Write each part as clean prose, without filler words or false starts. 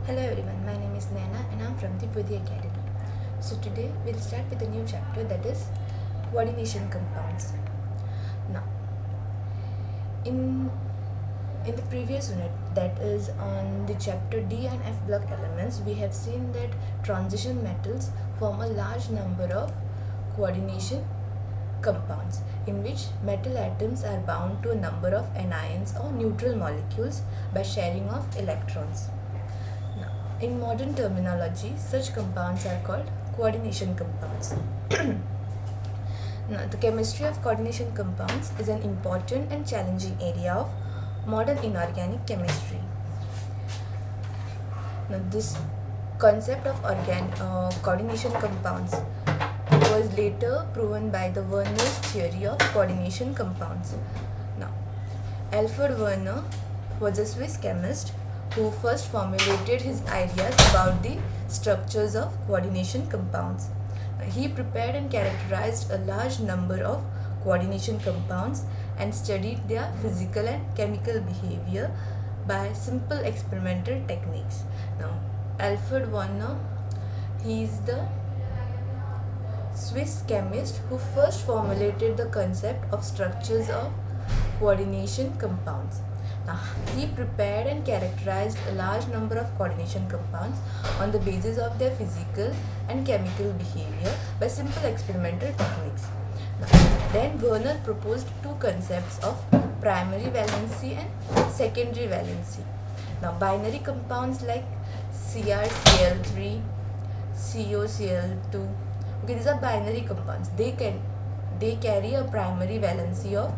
Hello everyone, my name is Naina and I'm from the Budhi Academy. So today we'll start with a new chapter, that is coordination compounds. Now, in in the previous unit, that is on the chapter D and F block elements, we have seen that transition metals form a large number of coordination compounds in which metal atoms are bound to a number of anions or neutral molecules by sharing of electrons. Now, in modern terminology, such compounds are called coordination compounds. Now, the chemistry of coordination compounds is an important and challenging area of modern inorganic chemistry. Now, this concept of coordination compounds was later proven by the Werner's theory of coordination compounds. Now, Alfred Werner was a Swiss chemist who first formulated his ideas about the structures of coordination compounds. He prepared and characterized a large number of coordination compounds and studied their physical and chemical behavior by simple experimental techniques. Now, Alfred Werner, he is the Swiss chemist who first formulated the concept of structures of coordination compounds. Now, he prepared and characterized a large number of coordination compounds on the basis of their physical and chemical behavior by simple experimental techniques. Now, then Werner proposed two concepts of primary valency and secondary valency. Now, binary compounds like CrCl3, COCl2, okay, these are binary compounds. They carry a primary valency of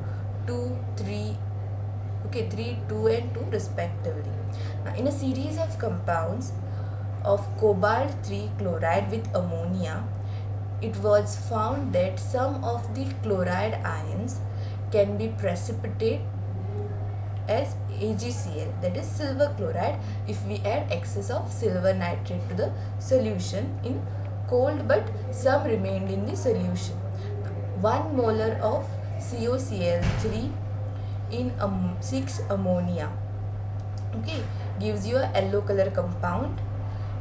2, 3, 3, 2 and 2 respectively. Now, in a series of compounds of cobalt 3 chloride with ammonia, it was found that some of the chloride ions can be precipitated as AgCl, that is silver chloride, if we add excess of silver nitrate to the solution in cold, but some remained in the solution. 1 molar of COCl3 in 6 ammonia, okay, gives you a yellow color compound,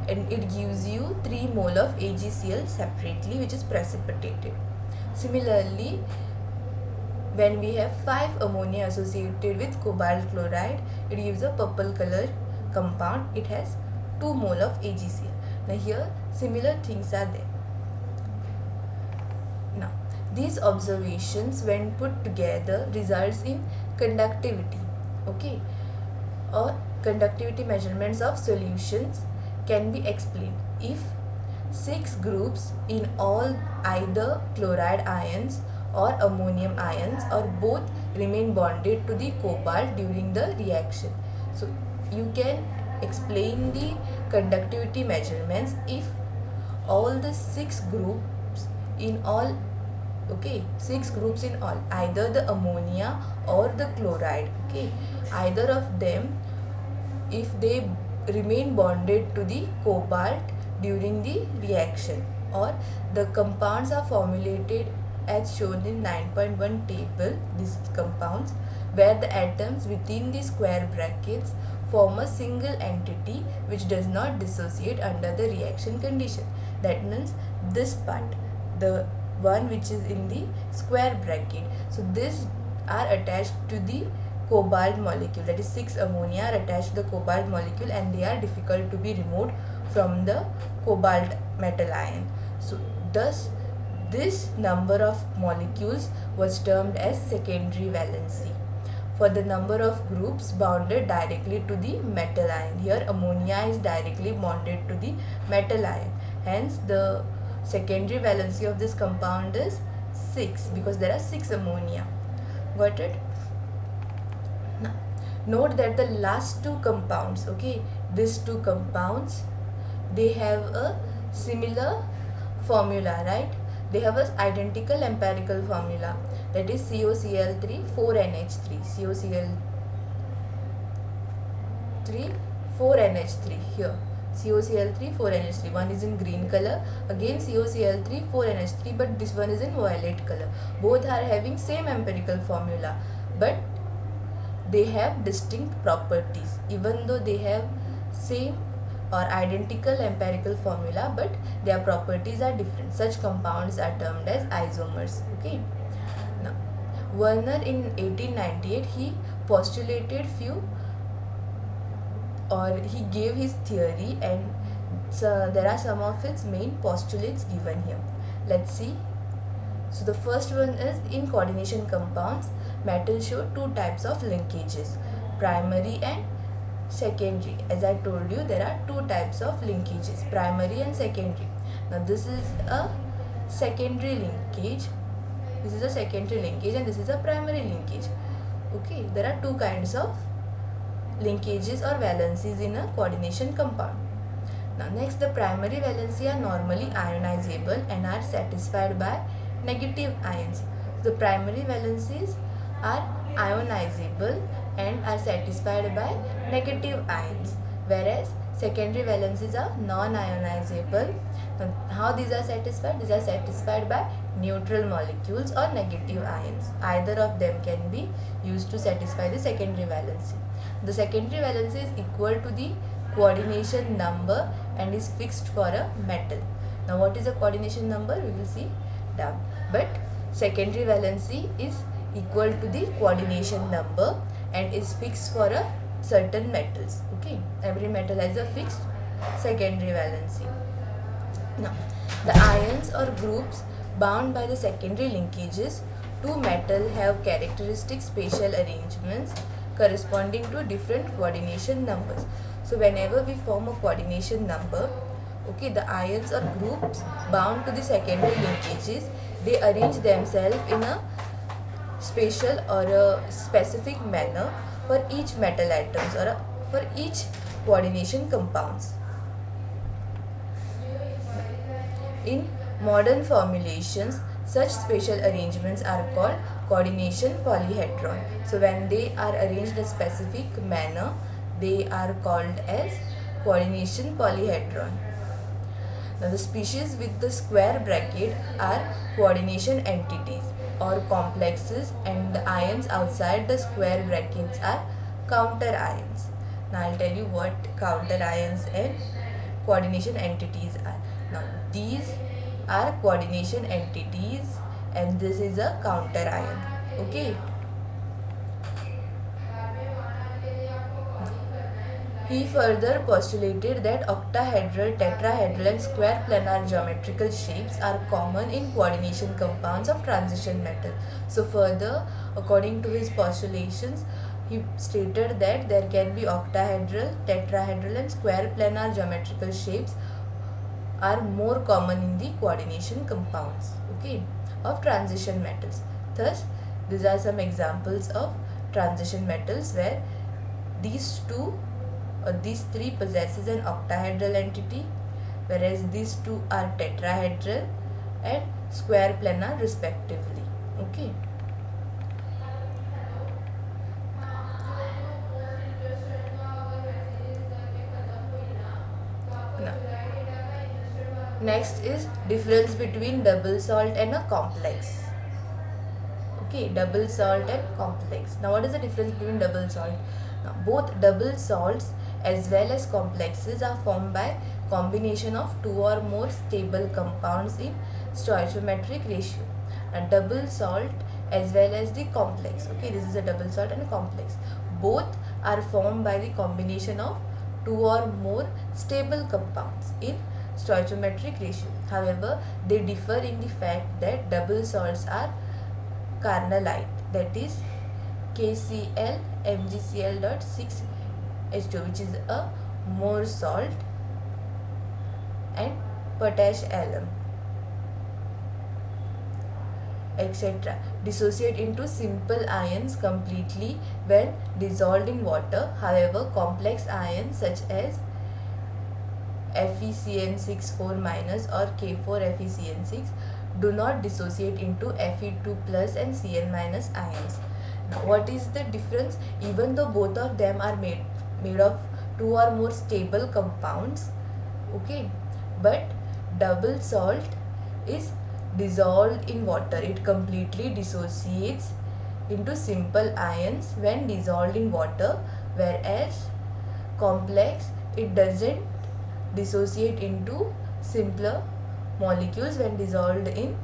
and it gives you 3 mole of AgCl separately, which is precipitated. Similarly, when we have 5 ammonia associated with cobalt chloride, it gives a purple color compound. It has 2 mole of AgCl. Now here similar things are there. Now, these observations when put together results in conductivity, okay, or conductivity measurements of solutions can be explained if 6 groups in all either chloride ions or ammonium ions or both remain bonded to the cobalt during the reaction. So you can explain the conductivity measurements if all the 6 groups in all, okay, 6 groups in all, either the ammonia or the chloride, okay, either of them, if they remain bonded to the cobalt during the reaction, or the compounds are formulated as shown in 9.1 table, these compounds, where the atoms within the square brackets form a single entity which does not dissociate under the reaction condition. That means this part, the one which is in the square bracket, so these are attached to the cobalt molecule, that is 6 ammonia are attached to the cobalt molecule, and they are difficult to be removed from the cobalt metal ion. So thus this number of molecules was termed as secondary valency. For the number of groups bounded directly to the metal ion, here ammonia is directly bonded to the metal ion, hence the secondary valency of this compound is 6 because there are 6 ammonia. Got it? Now, note that the last two compounds, okay, these two compounds, they have a similar formula, right? They have an identical empirical formula, that is COCl3 4NH3, COCl3 4NH3 here. COCl3 4NH3, one is in green color, again COCl3 4NH3, but this one is in violet color. Both are having same empirical formula, but they have distinct properties. Even though they have same or identical empirical formula, but their properties are different. Such compounds are termed as isomers. Okay. Now, Werner in 1898 he postulated few, or he gave his theory, and so there are some of its main postulates given here. Let's see. So the first one is, in coordination compounds, metals show two types of linkages, primary and secondary. As I told you, there are two types of linkages, primary and secondary. Now this is a secondary linkage, this is a secondary linkage, and this is a primary linkage. Okay, there are two kinds of linkages or valencies in a coordination compound. Now next, the primary valency are normally ionizable and are satisfied by negative ions. The primary valencies are ionizable and are satisfied by negative ions, whereas secondary valencies are non-ionizable. Now, how these are satisfied? These are satisfied by neutral molecules or negative ions. Either of them can be used to satisfy the secondary valency. The secondary valency is equal to the coordination number and is fixed for a metal. Now what is the coordination number? We will see down. But secondary valency is equal to the coordination number and is fixed for a certain metals. Okay, every metal has a fixed secondary valency. Now the ions or groups bound by the secondary linkages to metal have characteristic spatial arrangements corresponding to different coordination numbers. So whenever we form a coordination number, okay, the ions or groups bound to the secondary linkages, they arrange themselves in a spatial or a specific manner for each metal atoms or for each coordination compounds. In modern formulations, such spatial arrangements are called coordination polyhedron. So when they are arranged in a specific manner, they are called as coordination polyhedron. Now the species with the square bracket are coordination entities or complexes, and the ions outside the square brackets are counter ions. Now I'll tell you what counter ions and coordination entities are. Now these are coordination entities and this is a counter ion. Okay. He further postulated that octahedral, tetrahedral and square planar geometrical shapes are common in coordination compounds of transition metal. So further, according to his postulations, he stated that there can be octahedral, tetrahedral and square planar geometrical shapes are more common in the coordination compounds, okay, of transition metals. Thus, these are some examples of transition metals where these three possesses an octahedral entity, whereas these two are tetrahedral and square planar respectively. Okay. Next is difference between double salt and a complex. Okay, double salt and complex. Now what is the difference between double salt? Now, both double salts as well as complexes are formed by combination of two or more stable compounds in stoichiometric ratio. Now double salt as well as the complex. Okay, this is a double salt and a complex. Both are formed by the combination of two or more stable compounds in stoichiometric ratio. However, they differ in the fact that double salts are carnallite, that is KCl MgCl.6H2, which is a more salt, and potash alum, etc. dissociate into simple ions completely when dissolved in water. However, complex ions such as FeCN6 4- or K4FeCN6 do not dissociate into Fe2+ and Cn- ions. Now, what is the difference? Even though both of them are made of two or more stable compounds, okay, but double salt is dissolved in water. It completely dissociates into simple ions when dissolved in water, whereas complex, it doesn't dissociate into simpler molecules when dissolved in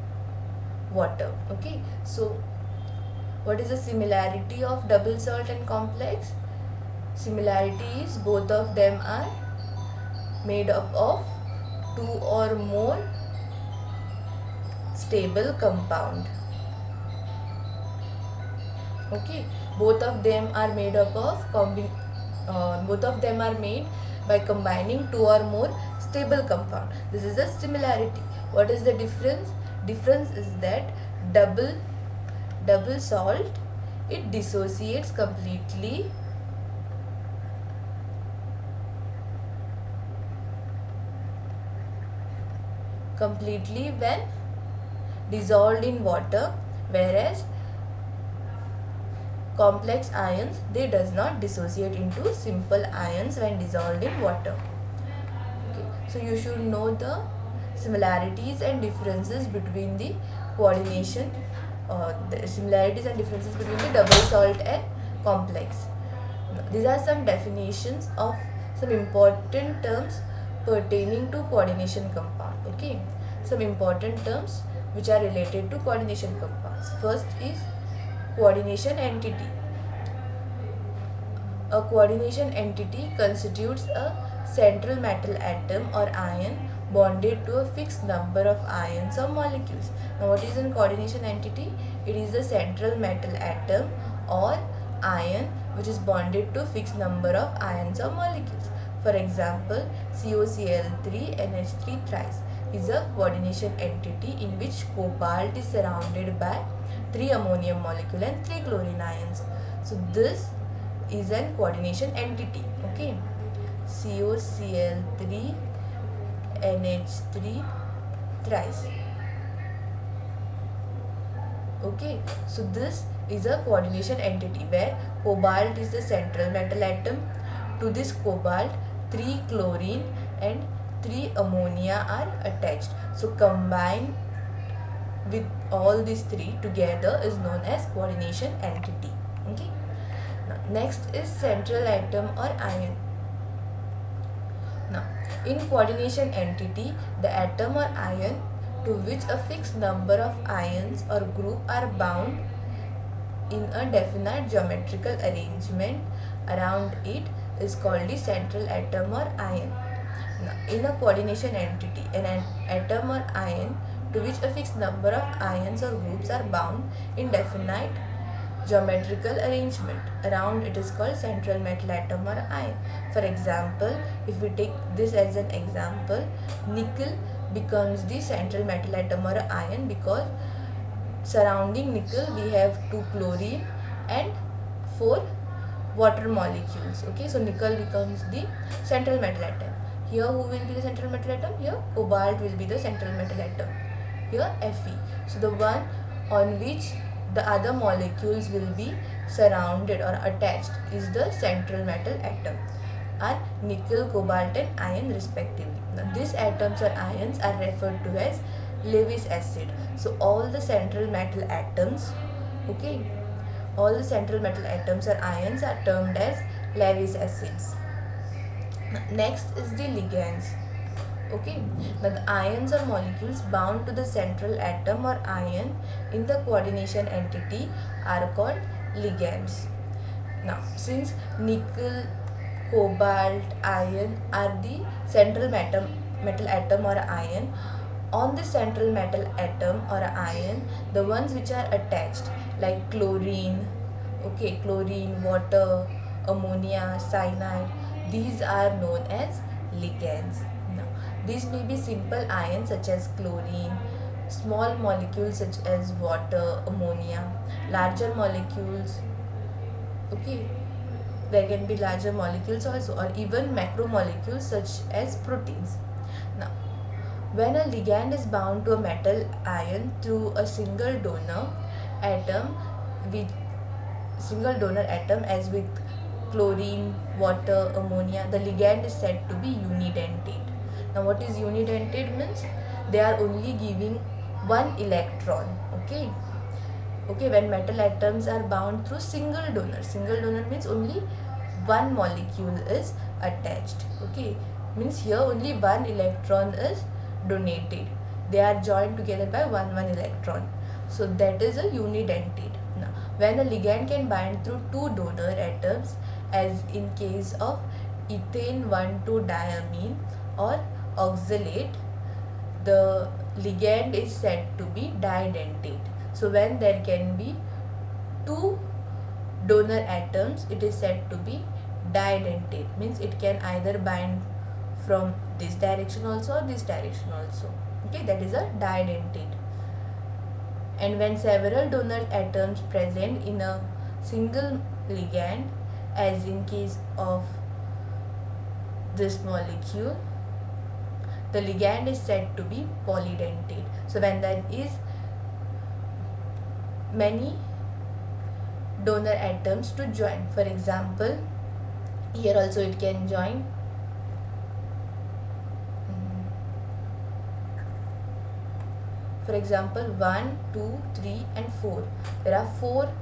water. Okay, so what is the similarity of double salt and complex? Similarity is both of them are made up of two or more stable compound. Okay, both of them are made up of both of them are made by combining two or more stable compound. This is the similarity. What is the difference? Difference is that double salt, it dissociates completely when dissolved in water, whereas complex ions, they does not dissociate into simple ions when dissolved in water. Okay, so you should know the similarities and differences between the coordination, the similarities and differences between the double salt and complex. These are some definitions of some important terms pertaining to coordination compound. Okay, some important terms which are related to coordination compounds. First is coordination entity. A coordination entity constitutes a central metal atom or ion bonded to a fixed number of ions or molecules. Now, what is a coordination entity? It is the central metal atom or ion which is bonded to a fixed number of ions or molecules. For example, COCl3NH3 thrice is a coordination entity in which cobalt is surrounded by 3 ammonium molecule and 3 chlorine ions. So this is a coordination entity. Okay, COCl3NH3 thrice. Okay, so this is a coordination entity where cobalt is the central metal atom. To this cobalt, 3 chlorine and 3 ammonia are attached. So combined with all these three together is known as coordination entity. Okay. Now, next is central atom or ion. Now, in coordination entity, the atom or ion to which a fixed number of ions or group are bound in a definite geometrical arrangement around it is called the central atom or ion. Now, in a coordination entity, an atom or ion to which a fixed number of ions or groups are bound in definite geometrical arrangement around it is called central metal atom or ion. For example, if we take this as an example, nickel becomes the central metal atom or ion because surrounding nickel we have 2 chlorine and 4 water molecules. Okay, so nickel becomes the central metal atom. Here who will be the central metal atom? Here cobalt will be the central metal atom. Here Fe. So the one on which the other molecules will be surrounded or attached is the central metal atom, are nickel, cobalt and iron respectively. Now these atoms or ions are referred to as Lewis acid. So all the central metal atoms, okay, all the central metal atoms or ions are termed as Lewis acids. Next is the ligands. Okay, now the ions or molecules bound to the central atom or ion in the coordination entity are called ligands. Now, since nickel, cobalt, iron are the central metal atom or ion, on the central metal atom or ion, the ones which are attached like chlorine, okay, chlorine, water, ammonia, cyanide, these are known as ligands. Now, these may be simple ions such as chlorine, small molecules such as water, ammonia, larger molecules, okay, there can be larger molecules also, or even macromolecules such as proteins. Now, when a ligand is bound to a metal ion through a single donor atom as with chlorine, water, ammonia, the ligand is said to be unidentate. Now what is unidentate means? They are only giving one electron. Okay, when metal atoms are bound through single donor means only one molecule is attached. Okay, means here only one electron is donated. They are joined together by one electron. So that is a unidentate. Now, when a ligand can bind through two donor atoms, as in case of ethane 1,2-diamine or oxalate, the ligand is said to be didentate. So when there can be two donor atoms, it is said to be didentate, means it can either bind from this direction also or this direction also. Okay, that is a didentate. And when several donor atoms present in a single ligand, as in case of this molecule, the ligand is said to be polydentate. So when there is many donor atoms to join, for example, here also it can join for example 1, 2, 3 and 4. There are 4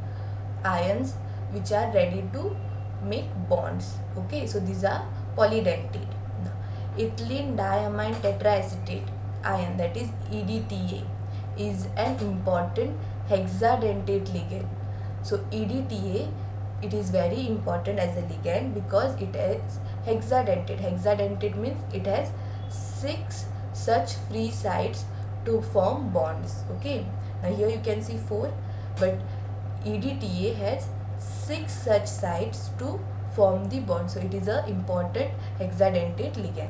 ions which are ready to make bonds. Okay, so these are polydentate. Now, ethylene diamine tetraacetate ion, that is EDTA, is an important hexadentate ligand. So EDTA, it is very important as a ligand because it is hexadentate. Hexadentate means it has 6 such free sites to form bonds. Okay, now here you can see 4, but EDTA has 6 such sites to form the bond. So it is a important hexadentate ligand.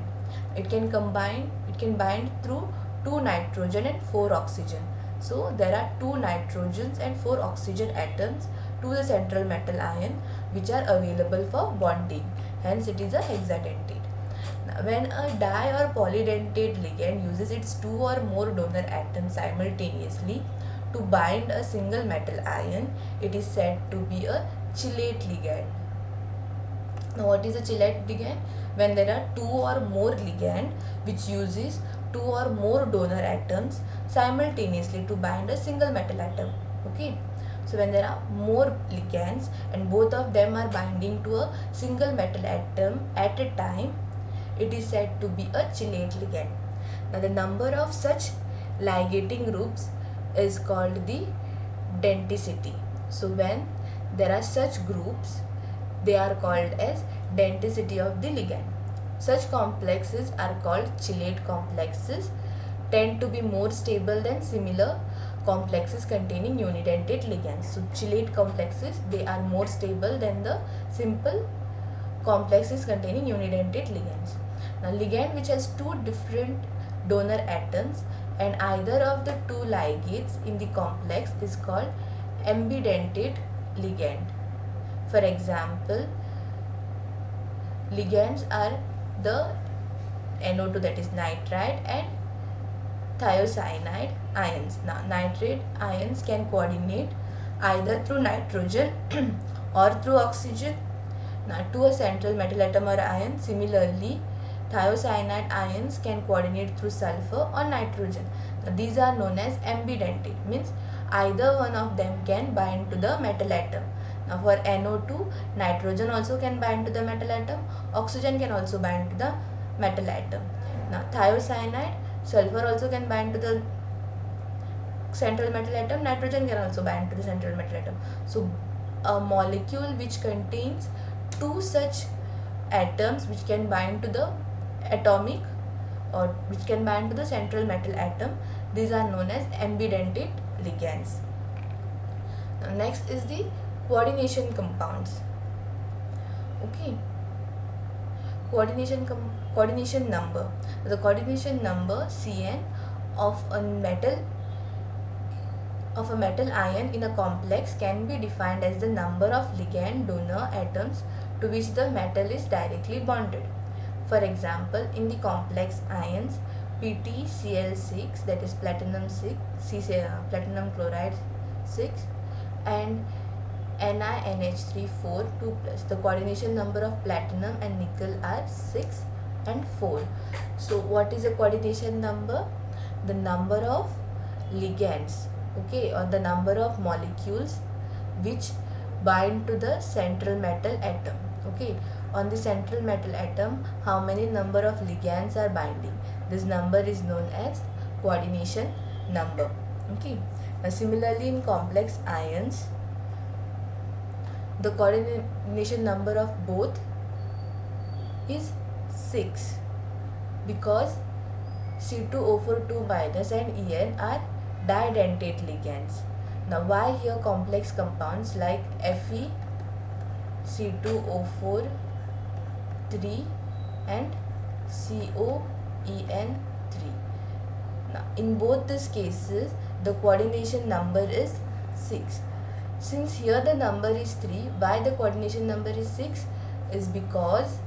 It can bind through 2 nitrogen and 4 oxygen. So there are 2 nitrogens and 4 oxygen atoms to the central metal ion which are available for bonding. Hence it is a hexadentate. Now, when a di or polydentate ligand uses its 2 or more donor atoms simultaneously to bind a single metal ion, it is said to be a chelate ligand. Now what is a chelate ligand? When there are 2 or more ligand which uses 2 or more donor atoms simultaneously to bind a single metal atom. Okay, so when there are more ligands and both of them are binding to a single metal atom at a time, it is said to be a chelate ligand. Now the number of such ligating groups is called the denticity. So when there are such groups, they are called as denticity of the ligand. Such complexes are called chelate complexes, tend to be more stable than similar complexes containing unidentate ligands. So chelate complexes, they are more stable than the simple complexes containing unidentate ligands. Now ligand which has 2 different donor atoms and either of the 2 ligates in the complex is called ambidentate ligand. For example, ligands are the NO2, that is nitride, and thiocyanide ions. Now nitrate ions can coordinate either through nitrogen or through oxygen to a central metal atom or ion. Similarly, thiocyanide ions can coordinate through sulfur or nitrogen. Now, these are known as ambidentate, means either one of them can bind to the metal atom. Now for NO2, nitrogen also can bind to the metal atom, oxygen can also bind to the metal atom. Now thiocyanide, sulfur also can bind to the central metal atom, nitrogen can also bind to the central metal atom. So a molecule which contains 2 such atoms which can bind to the atomic or which can bind to the central metal atom, these are known as ambidentate ligands. Now next is the coordination compounds. Okay, coordination number. The coordination number Cn of a metal ion in a complex can be defined as the number of ligand donor atoms to which the metal is directly bonded. For example, in the complex ions PtCl6, that is platinum platinum chloride 6, and NiNH3 4 2+. The coordination number of platinum and nickel are 6 and 4. So what is the coordination number? The number of ligands, okay, or the number of molecules which bind to the central metal atom. Okay, on the central metal atom how many number of ligands are binding. This number is known as coordination number. Okay. Now similarly in complex ions, the coordination number of both is 6 because C2O4 minus and En are didentate ligands. Now why here complex compounds like Fe, C2O4 3 and COEN3. Now in both these cases the coordination number is 6. Since here the number is 3, why the coordination number is 6 is because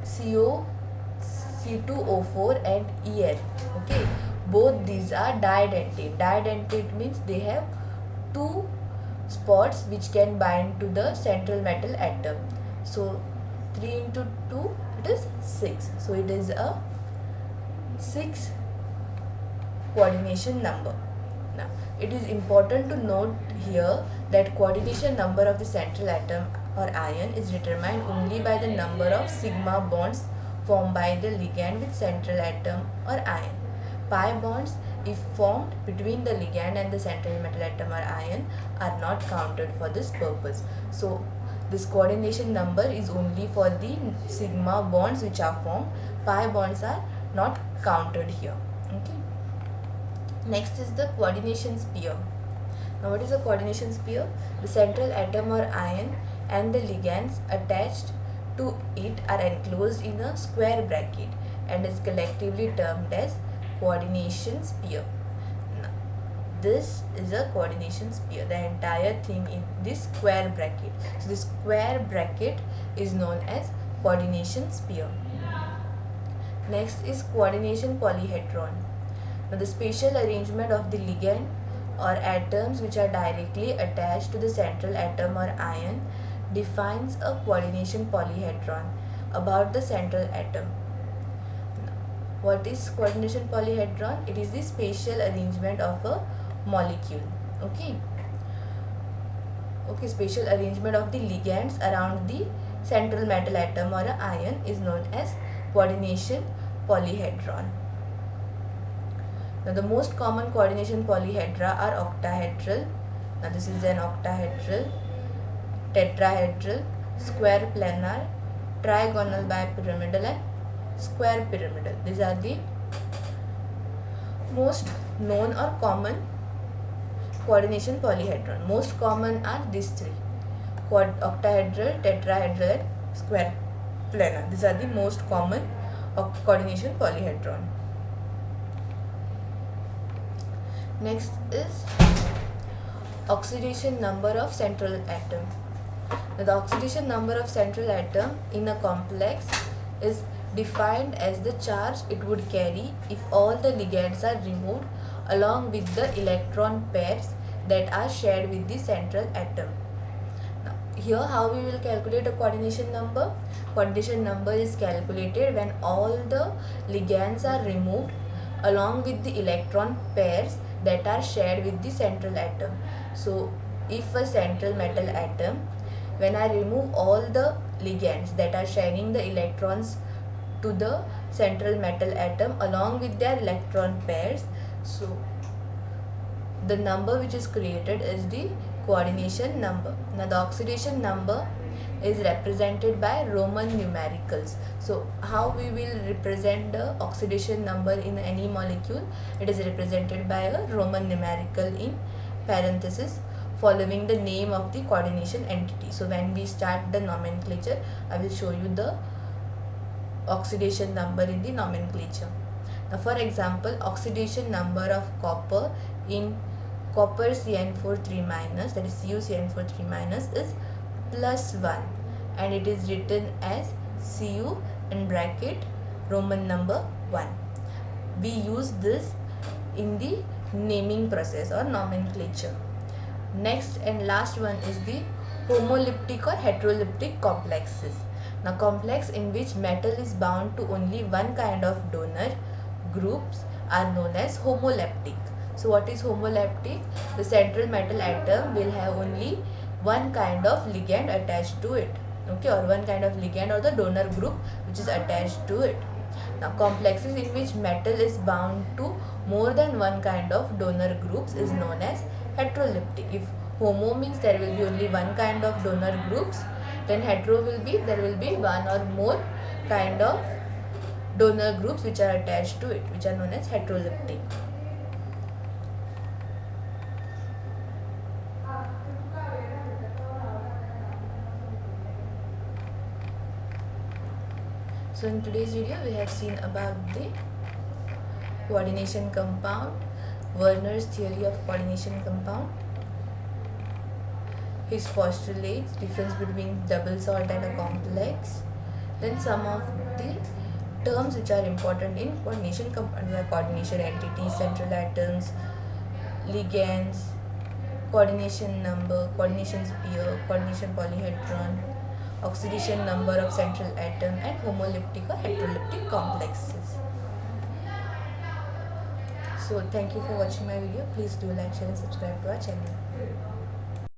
C2O4 and En, okay, both these are didentate. Didentate means they have two spots which can bind to the central metal atom. So 3 into 2, it is 6. So it is a 6 coordination number. Now it is important to note here that coordination number of the central atom or ion is determined only by the number of sigma bonds formed by the ligand with central atom or ion. Pi bonds, if formed between the ligand and the central metal atom or ion, are not counted for this purpose. So this coordination number is only for the sigma bonds which are formed. Pi bonds are not counted here. Okay. Next is the coordination sphere. Now what is a coordination sphere? The central atom or ion and the ligands attached to it are enclosed in a square bracket and is collectively termed as coordination sphere. Now, this is a coordination sphere. The entire thing in this square bracket. So this square bracket is known as coordination sphere. Next is coordination polyhedron. Now the spatial arrangement of the ligand or atoms which are directly attached to the central atom or ion defines a coordination polyhedron about the central atom. What is coordination polyhedron? It is the spatial arrangement of a molecule. Okay. Spatial arrangement of the ligands around the central metal atom or ion is known as coordination polyhedron. Now the most common coordination polyhedra are octahedral. Now this is an octahedral, tetrahedral, square planar, trigonal bipyramidal and square pyramidal. These are the most known or common coordination polyhedron. Most common are these three: octahedral, tetrahedral and square planar. These are the most common coordination polyhedron. Next is oxidation number of central atom. Now, the oxidation number of central atom in a complex is defined as the charge it would carry if all the ligands are removed along with the electron pairs that are shared with the central atom. Now, here how we will calculate a coordination number? Coordination number is calculated when all the ligands are removed along with the electron pairs that are shared with the central atom. So if a central metal atom, when I remove all the ligands that are sharing the electrons to the central metal atom along with their electron pairs, so the number which is created is the coordination number. Now the oxidation number is represented by Roman numericals. So how we will represent the oxidation number in any molecule? It is represented by a Roman numerical in parenthesis following the name of the coordination entity. So when we start the nomenclature, I will show you the oxidation number in the nomenclature. Now for example, oxidation number of copper in copper CN43 minus, that is CuCN43 minus, is +1 and it is written as Cu in bracket Roman number 1. We use this in the naming process or nomenclature. Next and last one is the homoleptic or heteroleptic complexes. Now complex in which metal is bound to only one kind of donor groups are known as homoleptic. So what is homoleptic? The central metal atom will have only one kind of ligand attached to it. okay, or one kind of ligand or the donor group which is attached to it. Now complexes in which metal is bound to more than one kind of donor groups is known as heteroleptic. If homo means there will be only one kind of donor groups, then hetero will be there will be one or more kind of donor groups which are attached to it, which are known as heteroleptic. So in today's video we have seen about the coordination compound, Werner's theory of coordination compound, his postulates, difference between double salt and a complex, then some of the terms which are important in coordination compound. We have coordination entities, central atoms, ligands, coordination number, coordination sphere, coordination polyhedron, oxidation number of central atom, and homoleptic or heteroleptic complexes. So thank you for watching my video. Please do like, share and subscribe to our channel.